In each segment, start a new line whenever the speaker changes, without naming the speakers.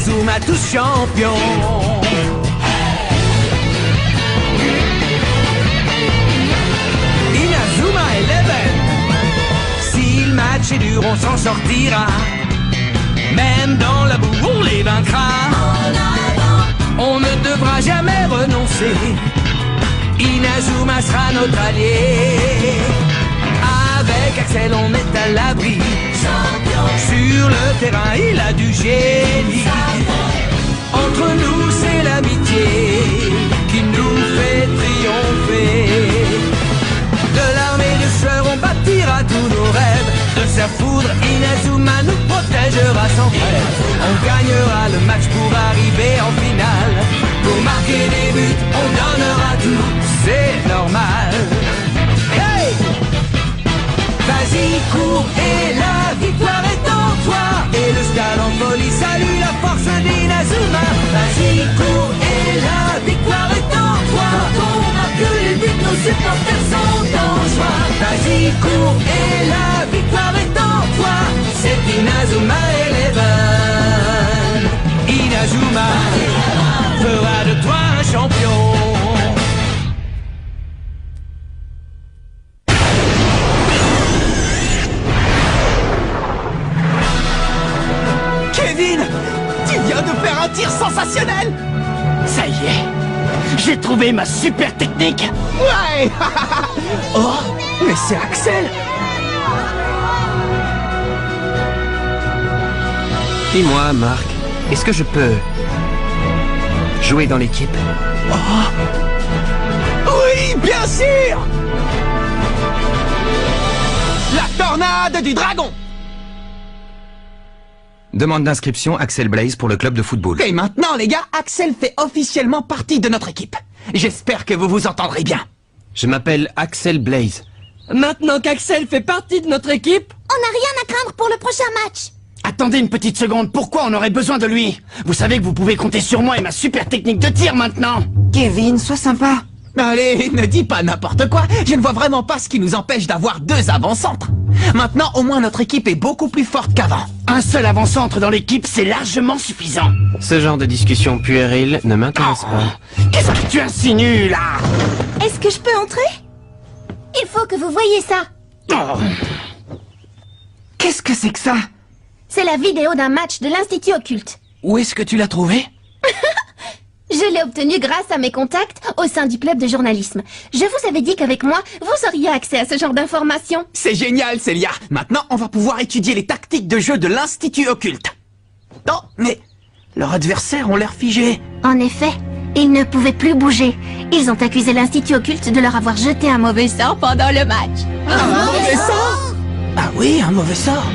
Inazuma tous champions. Inazuma Eleven. Si le match est dur, on s'en sortira. Même dans la boue, on les vaincra. On ne devra jamais renoncer. Inazuma sera notre allié. Avec Axel, on est à l'abri. Sur le terrain, il a du génie. Entre nous, c'est l'amitié qui nous fait triompher. De l'armée de fleurs, on bâtira tous nos rêves. De sa foudre, Inazuma nous protégera sans trêve. On gagnera le match pour arriver en finale. Pour marquer des buts, on donnera tout, c'est normal. Hey! Vas-y, cours et la victoire est en toi. Et le stade en folie salue la force d'Inazuma. Vas-y, cours et la victoire est en toi. Quand on marque les buts, nos supporters sont en joie. Vas-y, cours et la victoire est en toi. C'est Inazuma Eleven. Inazuma fera de toi un champion.
Kevin, tu viens de faire un tir sensationnel.
Ça y est, j'ai trouvé ma super technique.
Ouais. Oh, mais c'est Axel.
Dis-moi, Marc, est-ce que je peux jouer dans l'équipe?
Oui, bien sûr. La tornade du dragon.
Demande d'inscription Axel Blaze pour le club de football.
Et maintenant, les gars, Axel fait officiellement partie de notre équipe. J'espère que vous vous entendrez bien.
Je m'appelle Axel Blaze.
Maintenant qu'Axel fait partie de notre équipe,
On n'a rien à craindre pour le prochain match.
Attendez une petite seconde, pourquoi on aurait besoin de lui? Vous savez que vous pouvez compter sur moi et ma super technique de tir maintenant.
Kevin, sois sympa. Allez, ne dis pas n'importe quoi. Je ne vois vraiment pas ce qui nous empêche d'avoir deux avant-centres. Maintenant, au moins, notre équipe est beaucoup plus forte qu'avant.
Un seul avant-centre dans l'équipe, c'est largement suffisant.
Ce genre de discussion puérile ne m'intéresse pas.
Qu'est-ce que tu insinues, là?
Est-ce que je peux entrer? Il faut que vous voyiez ça.
Oh.
Qu'est-ce que c'est que ça?
C'est la vidéo d'un match de l'Institut Occulte.
Où est-ce que tu l'as trouvé?
Je l'ai obtenue grâce à mes contacts au sein du club de journalisme. Je vous avais dit qu'avec moi, vous auriez accès à ce genre d'informations.
C'est génial, Célia. Maintenant, on va pouvoir étudier les tactiques de jeu de l'Institut Occulte. Non, mais leurs adversaires ont l'air figés.
En effet, ils ne pouvaient plus bouger. Ils ont accusé l'Institut Occulte de leur avoir jeté un mauvais sort pendant le match.
Un mauvais sort? Ah oui, un mauvais sort.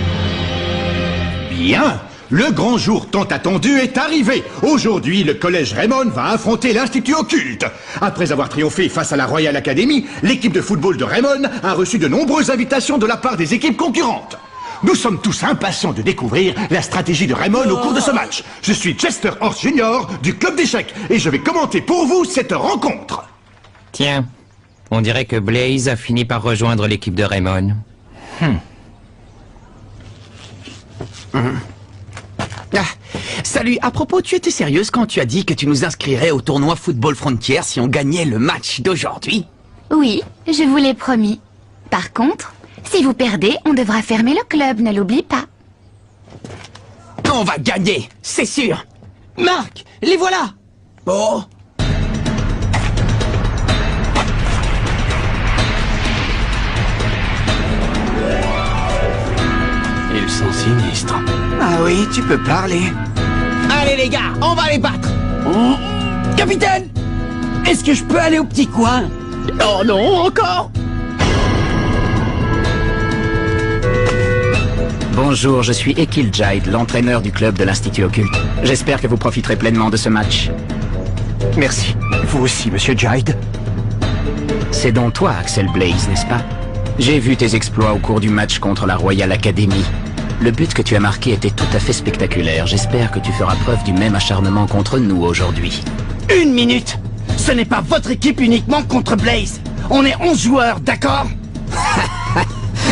Bien, le grand jour tant attendu est arrivé. Aujourd'hui, le collège Raymond va affronter l'Institut Occulte. Après avoir triomphé face à la Royal Academy, l'équipe de football de Raymond a reçu de nombreuses invitations de la part des équipes concurrentes. Nous sommes tous impatients de découvrir la stratégie de Raymond au cours de ce match. Je suis Chester Horst Jr. du club d'échecs et je vais commenter pour vous cette rencontre.
Tiens, on dirait que Blaze a fini par rejoindre l'équipe de Raymond.
Ah, salut, à propos, tu étais sérieuse quand tu as dit que tu nous inscrirais au tournoi Football Frontier si on gagnait le match d'aujourd'hui?
Oui, je vous l'ai promis. Par contre, si vous perdez, on devra fermer le club, ne l'oublie pas.
On va gagner, c'est sûr.
Marc, les voilà.
Oh.
Ils sont sinistres.
Ah oui, tu peux parler. Allez les gars, on va les battre.
Capitaine, est-ce que je peux aller au petit coin?
Oh non, encore?
Bonjour, je suis Ekil Jide, l'entraîneur du club de l'Institut Occulte. J'espère que vous profiterez pleinement de ce match.
Merci. Vous aussi, monsieur Jide.
C'est donc toi, Axel Blaze, n'est-ce pas? J'ai vu tes exploits au cours du match contre la Royal Academy. Le but que tu as marqué était tout à fait spectaculaire. J'espère que tu feras preuve du même acharnement contre nous aujourd'hui.
Une minute! Ce n'est pas votre équipe uniquement contre Blaze. On est 11 joueurs, d'accord?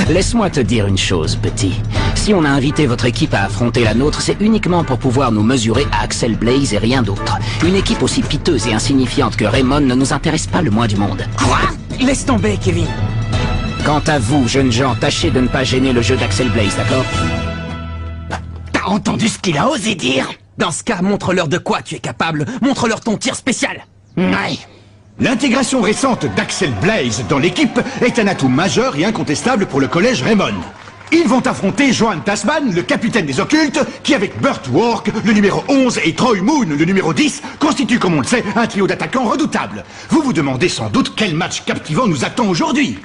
Laisse-moi te dire une chose, petit. Si on a invité votre équipe à affronter la nôtre, c'est uniquement pour pouvoir nous mesurer à Axel Blaze et rien d'autre. Une équipe aussi piteuse et insignifiante que Raymond ne nous intéresse pas le moins du monde.
Quoi? Laisse tomber, Kevin.
Quant à vous, jeunes gens, tâchez de ne pas gêner le jeu d'Axel Blaze, d'accord?
T'as entendu ce qu'il a osé dire?
Dans ce cas, montre-leur de quoi tu es capable. Montre-leur ton tir spécial.
Ouais.
L'intégration récente d'Axel Blaze dans l'équipe est un atout majeur et incontestable pour le collège Raymond. Ils vont affronter Johan Tasman, le capitaine des occultes, qui avec Burt Work, le numéro 11, et Troy Moon, le numéro 10, constitue, comme on le sait, un trio d'attaquants redoutables. Vous vous demandez sans doute quel match captivant nous attend aujourd'hui.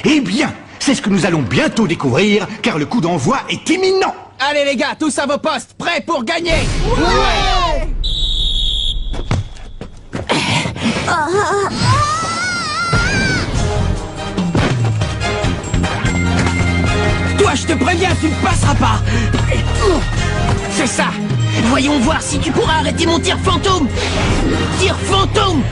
Eh bien, c'est ce que nous allons bientôt découvrir, car le coup d'envoi est imminent.
Allez les gars, tous à vos postes, prêts pour gagner.
Ouais.
Toi, je te préviens, tu ne passeras pas. C'est ça. Voyons voir si tu pourras arrêter mon tir fantôme. Tir fantôme.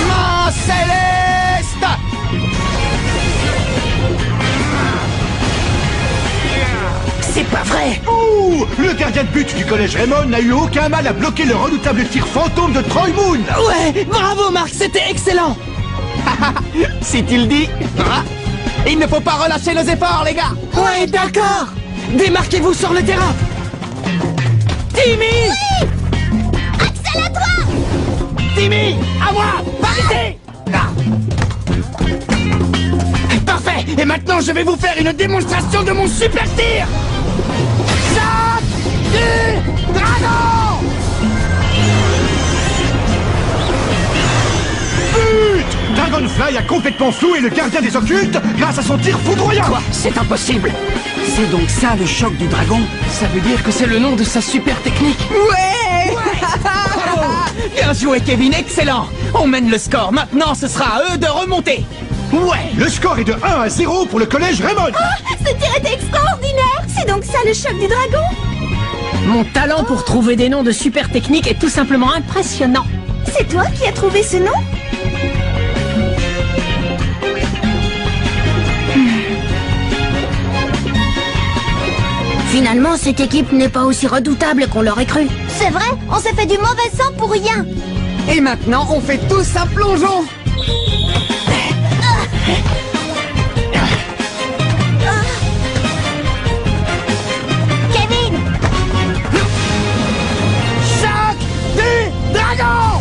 Main céleste. C'est pas vrai.
Ouh, le gardien de but du collège Raymond n'a eu aucun mal à bloquer le redoutable tir fantôme de Troy Moon.
Ouais, bravo Marc, c'était excellent. Si tu le dis. Ah, il ne faut pas relâcher nos efforts, les gars. Ouais, d'accord. Démarquez-vous sur le terrain. Timmy.
Oui. Axel, à toi.
Timmy, à moi. Parité.
Parfait. Et maintenant, je vais vous faire une démonstration de mon super tir.
Choc du dragon.
But! Dragonfly a complètement floué le gardien des occultes grâce à son tir foudroyant.
Quoi? C'est impossible.
C'est donc ça le choc du dragon? Ça veut dire que c'est le nom de sa super technique. Ouais. Bien joué Kevin, excellent. On mène le score, maintenant ce sera à eux de remonter.
Ouais, le score est de 1-0 pour le collège Raymond.
Ce tir était extraordinaire. C'est donc ça le choc du dragon?
Mon talent pour trouver des noms de super techniques est tout simplement impressionnant.
C'est toi qui as trouvé ce nom?
Finalement, cette équipe n'est pas aussi redoutable qu'on l'aurait cru.
C'est vrai, on s'est fait du mauvais sang pour rien.
Et maintenant on fait tous un plongeon.
Kevin!
Choc du dragon.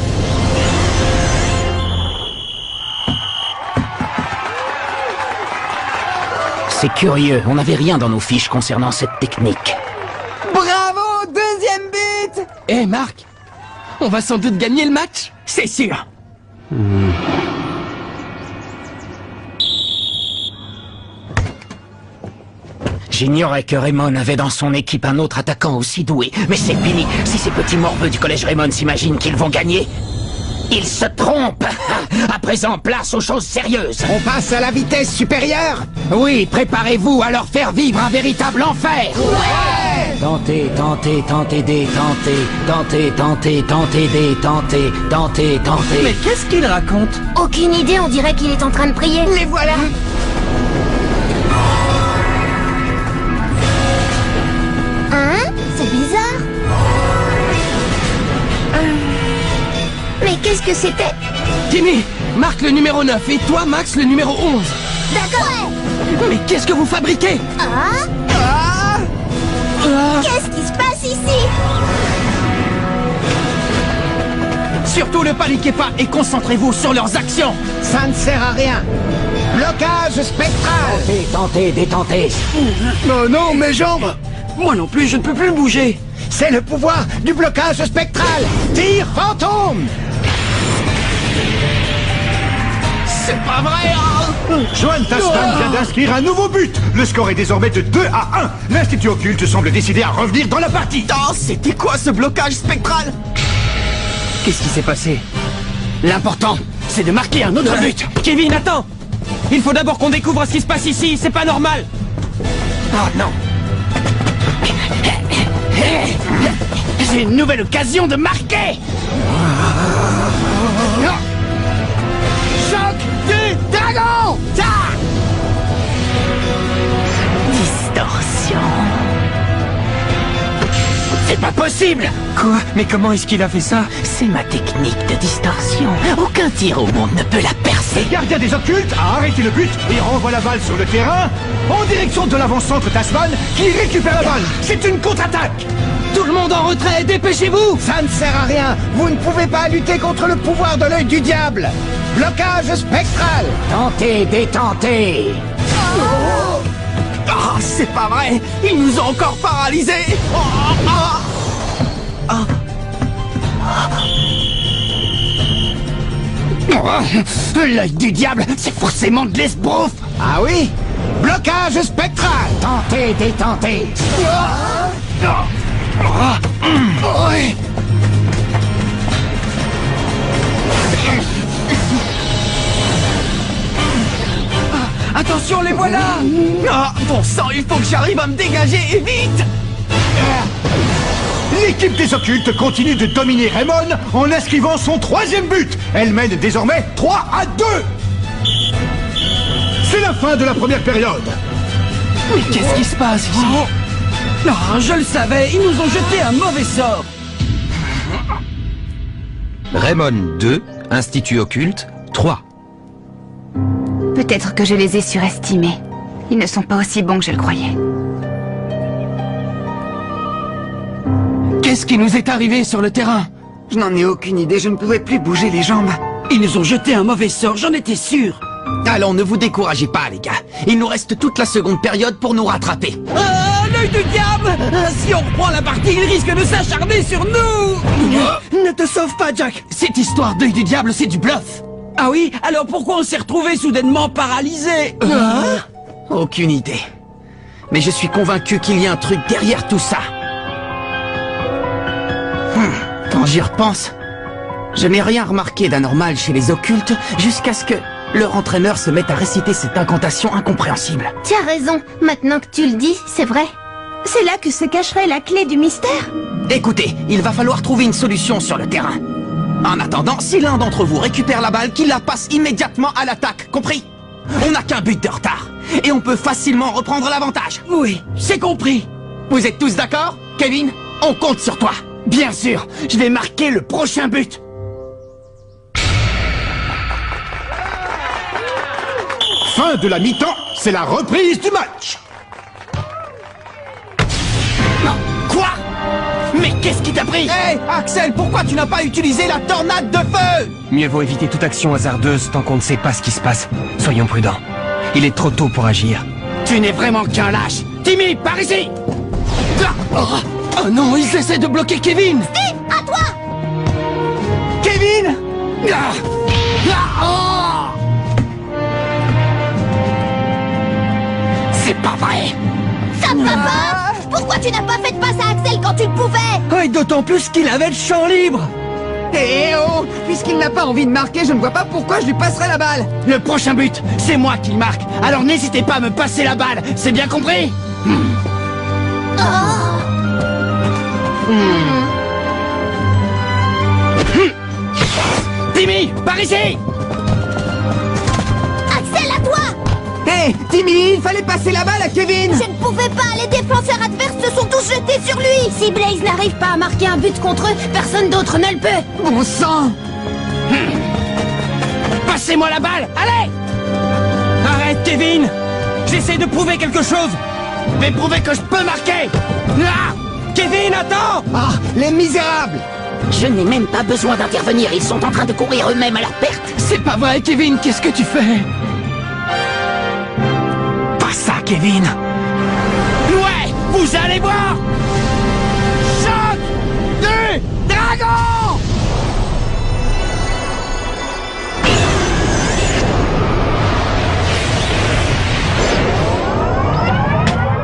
C'est curieux, on n'avait rien dans nos fiches concernant cette technique.
Bravo, deuxième but. Eh Marc, on va sans doute gagner le match. C'est sûr.
J'ignorais que Raymond avait dans son équipe un autre attaquant aussi doué. Mais c'est fini. Si ces petits morveux du collège Raymond s'imaginent qu'ils vont gagner, ils se trompent. À présent, place aux choses sérieuses.
On passe à la vitesse supérieure.
Oui, préparez-vous à leur faire vivre un véritable enfer. Ouais. Tentez, tentez, tentez des, tentez, tentez.
Mais qu'est-ce qu'il raconte?
Aucune idée, on dirait qu'il est en train de prier.
Les voilà.
Hein? C'est bizarre. Mais qu'est-ce que c'était?
Timmy, Marc le numéro 9 et toi Max le numéro 11.
D'accord.
Mais qu'est-ce que vous fabriquez?
Ah? Qu'est-ce qui se passe ici?
Surtout ne paniquez pas et concentrez-vous sur leurs actions.
Ça ne sert à rien. Blocage spectral.
Tentez, détentez.
Oh non, mes jambes.
Moi non plus, je ne peux plus bouger.
C'est le pouvoir du blocage spectral. Tir fantôme.
C'est pas vrai, hein?
Johan Tasman vient d'inscrire un nouveau but. Le score est désormais de 2-1. L'Institut Occulte semble décidé à revenir dans la partie.
Oh, c'était quoi ce blocage spectral? Qu'est-ce qui s'est passé?
L'important, c'est de marquer un autre but.
Kevin, attends! Il faut d'abord qu'on découvre ce qui se passe ici, c'est pas normal! Oh non!
J'ai une nouvelle occasion de marquer.
Choc du
impossible!
Quoi? Mais comment est-ce qu'il a fait ça?
C'est ma technique de distorsion. Aucun tir au monde ne peut la percer.
Le gardien des occultes a arrêté le but et renvoie la balle sur le terrain en direction de l'avant-centre Tasman qui récupère la balle. C'est une contre-attaque.
Tout le monde en retrait, dépêchez-vous!
Ça ne sert à rien. Vous ne pouvez pas lutter contre le pouvoir de l'œil du diable. Blocage spectral.
Tentez, détentez.
Ah, c'est pas vrai! Ils nous ont encore paralysés!
L'œil du diable, c'est forcément de l'esbrouf. Ah oui? Blocage spectral.
Tentez, détentez.
Ouais.
Attention, les voilà! Ah, bon sang, il faut que j'arrive à me dégager et vite!
L'équipe des occultes continue de dominer Raymond en inscrivant son 3e but. Elle mène désormais 3-2. C'est la fin de la première période.
Mais qu'est-ce qui se passe ici? Non, je le savais, ils nous ont jeté un mauvais sort!
Raymond 2, Institut Occulte 3.
Peut-être que je les ai surestimés. Ils ne sont pas aussi bons que je le croyais.
Qu'est-ce qui nous est arrivé sur le terrain?
Je n'en ai aucune idée, je ne pouvais plus bouger les jambes.
Ils nous ont jeté un mauvais sort, j'en étais sûr!
Allons, ne vous découragez pas, les gars. Il nous reste toute la seconde période pour nous rattraper.
Ah, l'œil du diable! Si on reprend la partie, il risque de s'acharner sur nous! Ne te sauve pas, Jack! Cette histoire d'œil du diable, c'est du bluff! Ah oui? Alors pourquoi on s'est retrouvés soudainement paralysés?
Aucune idée. Mais je suis convaincu qu'il y a un truc derrière tout ça. Quand j'y repense, je n'ai rien remarqué d'anormal chez les occultes jusqu'à ce que leur entraîneur se mette à réciter cette incantation incompréhensible.
Tu as raison, maintenant que tu le dis, c'est vrai. C'est là que se cacherait la clé du mystère.
Écoutez, il va falloir trouver une solution sur le terrain. En attendant, si l'un d'entre vous récupère la balle, qu'il la passe immédiatement à l'attaque, compris? On n'a qu'un but de retard, et on peut facilement reprendre l'avantage.
Oui, c'est compris.
Vous êtes tous d'accord? Kevin, on compte sur toi.
Bien sûr, je vais marquer le prochain but.
Fin de la mi-temps, c'est la reprise du match.
Quoi? Mais qu'est-ce qui t'a pris?
Hé, Axel, pourquoi tu n'as pas utilisé la tornade de feu?
Mieux vaut éviter toute action hasardeuse tant qu'on ne sait pas ce qui se passe. Soyons prudents. Il est trop tôt pour agir.
Tu n'es vraiment qu'un lâche. Timmy, par ici!
Oh non, ils essaient de bloquer Kevin!
Steve, à toi!
Kevin!
C'est pas vrai!
Ça te va pas? Pourquoi tu n'as pas fait de passe à Axel quand tu le pouvais?
Oh, et d'autant plus qu'il avait le champ libre!
Eh oh! Puisqu'il n'a pas envie de marquer, je ne vois pas pourquoi je lui passerai la balle.
Le prochain but, c'est moi qui le marque. Alors n'hésitez pas à me passer la balle, c'est bien compris? Timmy, par ici!
Axel, à toi!
Hé, Timmy, il fallait passer la balle à Kevin.
Je ne pouvais pas, les défenseurs adverses se sont tous jetés sur lui! Si Blaze n'arrive pas à marquer un but contre eux, personne d'autre ne le peut!
Bon sang!
Passez-moi la balle, allez!
Arrête, Kevin! J'essaie de prouver quelque chose!
Mais prouvez que je peux marquer!
Kevin, attends!
Ah, les misérables!
Je n'ai même pas besoin d'intervenir, ils sont en train de courir eux-mêmes à leur perte.
C'est pas vrai, Kevin, qu'est-ce que tu fais? Pas ça, Kevin!
Ouais, vous allez voir! Choc du dragon!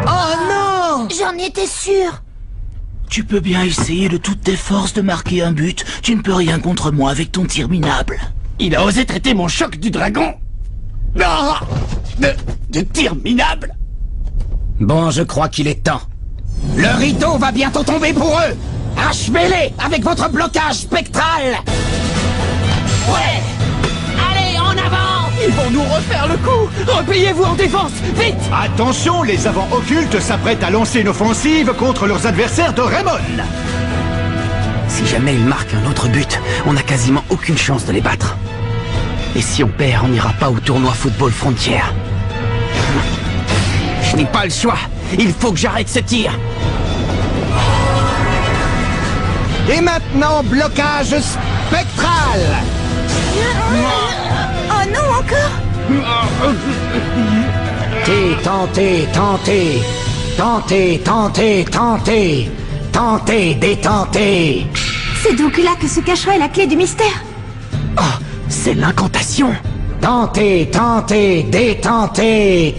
Oh non!
J'en étais sûre!
Tu peux bien essayer de toutes tes forces de marquer un but. Tu ne peux rien contre moi avec ton tir minable.
Il a osé traiter mon choc du dragon de tir minable.
Bon, je crois qu'il est temps. Le rideau va bientôt tomber pour eux. Achevez-les avec votre blocage spectral.
Ouais! Allez, en avant! Ils vont nous refaire le coup! Repliez-vous en défense! Vite!
Attention, les avants occultes s'apprêtent à lancer une offensive contre leurs adversaires de Raymond.
Si jamais ils marquent un autre but, on n'a quasiment aucune chance de les battre. Et si on perd, on n'ira pas au tournoi Football Frontière. Je n'ai pas le choix. Il faut que j'arrête ce tir.
Et maintenant, blocage spectral.
Oh non, encore?
Tentez, détentez.
C'est donc là que se cacherait la clé du mystère.
Oh, c'est l'incantation.
Tentez, détentez.
Détentez.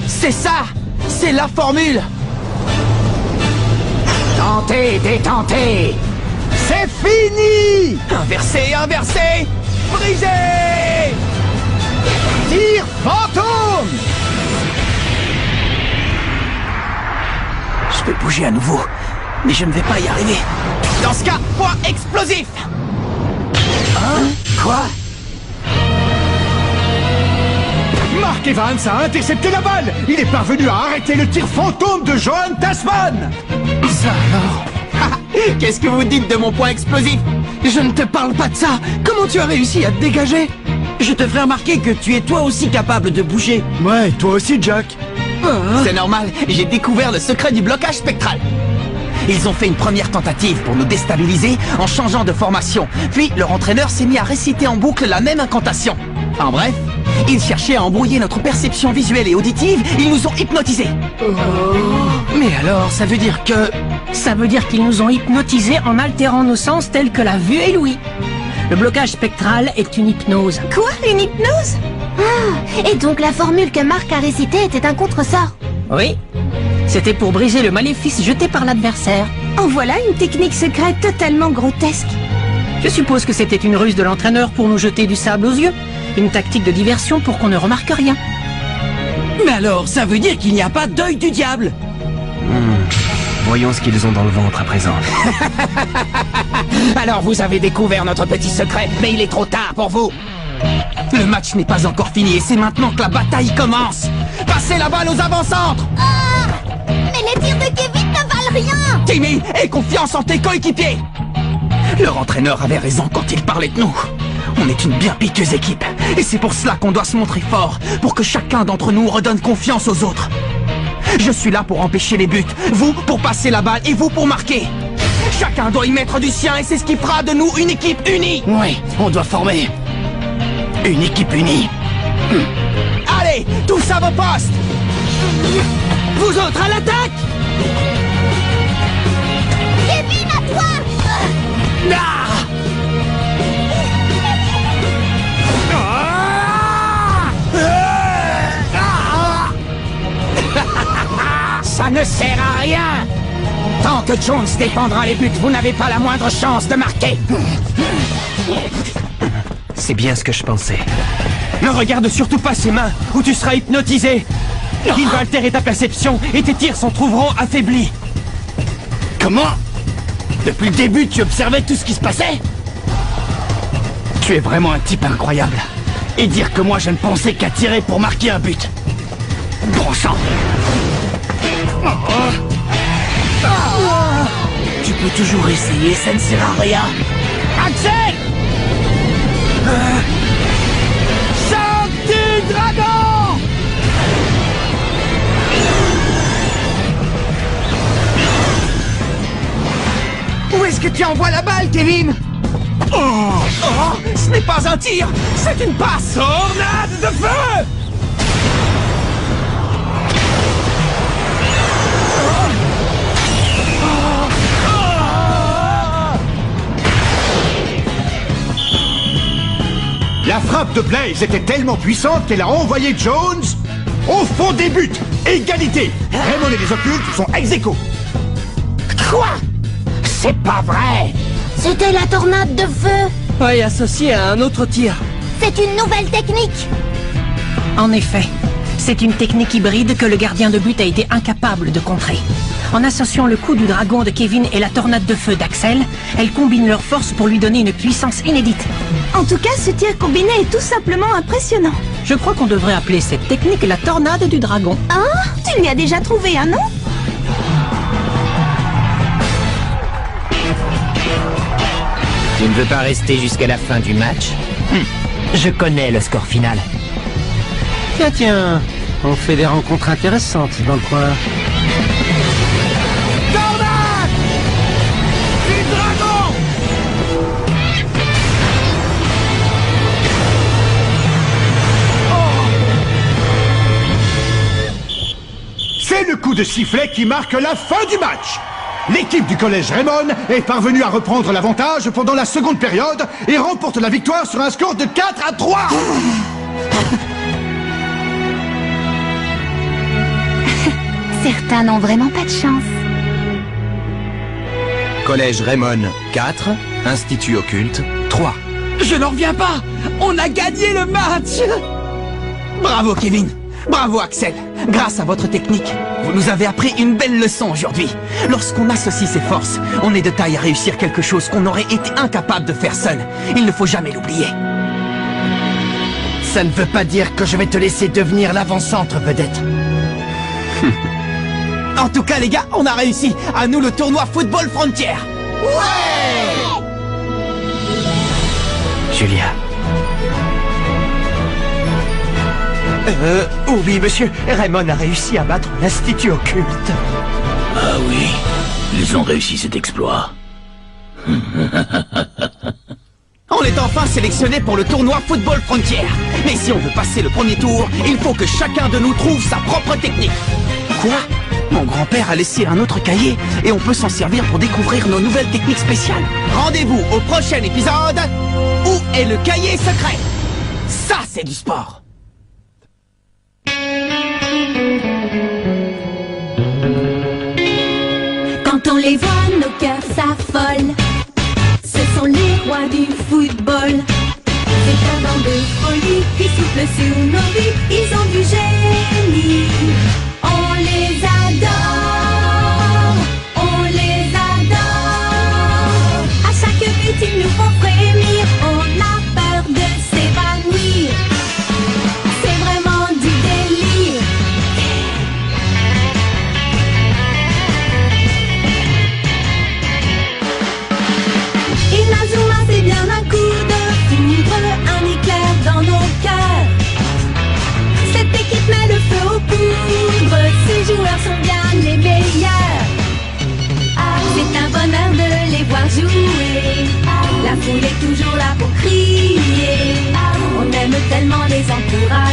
C'est ça. C'est la formule.
Tentez, détentez. C'est fini.
Inversé. Brisé.
Tir fantôme.
Je peux bouger à nouveau, mais je ne vais pas y arriver. Dans ce cas, point explosif.
Hein? Quoi?
Mark Evans a intercepté la balle. Il est parvenu à arrêter le tir fantôme de Johan Tasman.
Ça alors? Qu'est-ce que vous dites de mon point explosif?
Je ne te parle pas de ça. Comment tu as réussi à te dégager?
Je te ferai remarquer que tu es toi aussi capable de bouger.
Ouais, toi aussi, Jack.
C'est normal, j'ai découvert le secret du blocage spectral. Ils ont fait une première tentative pour nous déstabiliser en changeant de formation. Puis leur entraîneur s'est mis à réciter en boucle la même incantation. En bref, ils cherchaient à embrouiller notre perception visuelle et auditive, ils nous ont hypnotisés.
Mais alors, ça veut dire que...
Ça veut dire qu'ils nous ont hypnotisés en altérant nos sens tels que la vue et l'ouïe. Le blocage spectral est une hypnose.
Quoi? Une hypnose? Ah, et donc la formule que Mark a récitée était un contresort?
Oui. C'était pour briser le maléfice jeté par l'adversaire.
En voilà une technique secrète totalement grotesque.
Je suppose que c'était une ruse de l'entraîneur pour nous jeter du sable aux yeux. Une tactique de diversion pour qu'on ne remarque rien.
Mais alors, ça veut dire qu'il n'y a pas d'œil du diable. Voyons ce qu'ils ont dans le ventre à présent.
Alors vous avez découvert notre petit secret, mais il est trop tard pour vous.
Le match n'est pas encore fini et c'est maintenant que la bataille commence. Passez la balle aux avant-centres.
Mais les tirs de Kevin ne valent rien.
Timmy, aie confiance en tes coéquipiers. Leur entraîneur avait raison quand il parlait de nous. On est une bien piqueuse équipe. Et c'est pour cela qu'on doit se montrer fort, pour que chacun d'entre nous redonne confiance aux autres. Je suis là pour empêcher les buts, vous pour passer la balle et vous pour marquer. Chacun doit y mettre du sien et c'est ce qui fera de nous une équipe unie.
Oui, on doit former une équipe unie.
Allez, tous à vos postes. Vous autres à l'attaque.
Kevin, à toi.
Ça ne sert à rien. Tant que Jones défendra les buts, vous n'avez pas la moindre chance de marquer.
C'est bien ce que je pensais.
Ne regarde surtout pas ses mains, ou tu seras hypnotisé. Il va altérer ta perception et tes tirs s'en trouveront affaiblis.
Comment? Depuis le début, tu observais tout ce qui se passait? Tu es vraiment un type incroyable. Et dire que moi je ne pensais qu'à tirer pour marquer un but. Bon sang.
Tu peux toujours essayer, ça ne sert à rien.
Axel! Chant du dragon!
Où est-ce que tu envoies la balle, Kevin?
Ce n'est pas un tir, c'est une passe. Tornade de feu!
La frappe de Blaze était tellement puissante qu'elle a envoyé Jones au fond des buts. Égalité. Raymond et les occultes sont ex-aequo.
Quoi? C'est pas vrai!
C'était la tornade de feu.
Oui, associé à un autre tir.
C'est une nouvelle technique.
En effet, C'est une technique hybride que le gardien de but a été incapable de contrer. En associant le coup du dragon de Kevin et la tornade de feu d'Axel, elles combinent leurs forces pour lui donner une puissance inédite.
En tout cas, ce tir combiné est tout simplement impressionnant.
Je crois qu'on devrait appeler cette technique la tornade du dragon.
Hein? Tu lui as déjà trouvé un nom?
Tu ne veux pas rester jusqu'à la fin du match? Je connais le score final.
Tiens, on fait des rencontres intéressantes dans le coin.
Tornade du dragon!
C'est le coup de sifflet qui marque la fin du match. L'équipe du collège Raymond est parvenue à reprendre l'avantage pendant la seconde période et remporte la victoire sur un score de 4-3.
Certains n'ont vraiment pas de chance.
Collège Raymond 4, Institut Occulte 3.
Je n'en reviens pas! On a gagné le match! Bravo Kevin! Bravo Axel! Grâce à votre technique, vous nous avez appris une belle leçon aujourd'hui. Lorsqu'on associe ses forces, on est de taille à réussir quelque chose qu'on aurait été incapable de faire seul. Il ne faut jamais l'oublier.
Ça ne veut pas dire que je vais te laisser devenir l'avant-centre, vedette.
En tout cas les gars, on a réussi! À nous le tournoi Football Frontier! Ouais!
Julia.
Oui, monsieur. Raymond a réussi à battre l'Institut Occulte.
Ah oui, ils ont réussi cet exploit.
On est enfin sélectionné pour le tournoi Football Frontier. Mais si on veut passer le premier tour, il faut que chacun de nous trouve sa propre technique. Quoi? Mon grand-père a laissé un autre cahier et on peut s'en servir pour découvrir nos nouvelles techniques spéciales. Rendez-vous au prochain épisode. Où est le cahier secret? Ça, c'est du sport.
Quand on les voit, nos cœurs s'affolent. Ce sont les rois du football. C'est un vent de folie qui souffle sur nos vies. Ils ont du génie. On les adore. On les adore. À chaque but, ils nous font frémir. On a peur de s'évanouir. C'est vraiment du délire. Inazuma, c'est bien un coup de foudre, un éclair dans nos cœurs. Cette équipe met le feu aux poudres, ces joueurs sont bien les meilleurs. C'est un bonheur de les voir jouer, la foule est toujours là pour crier. On aime tellement les encourager.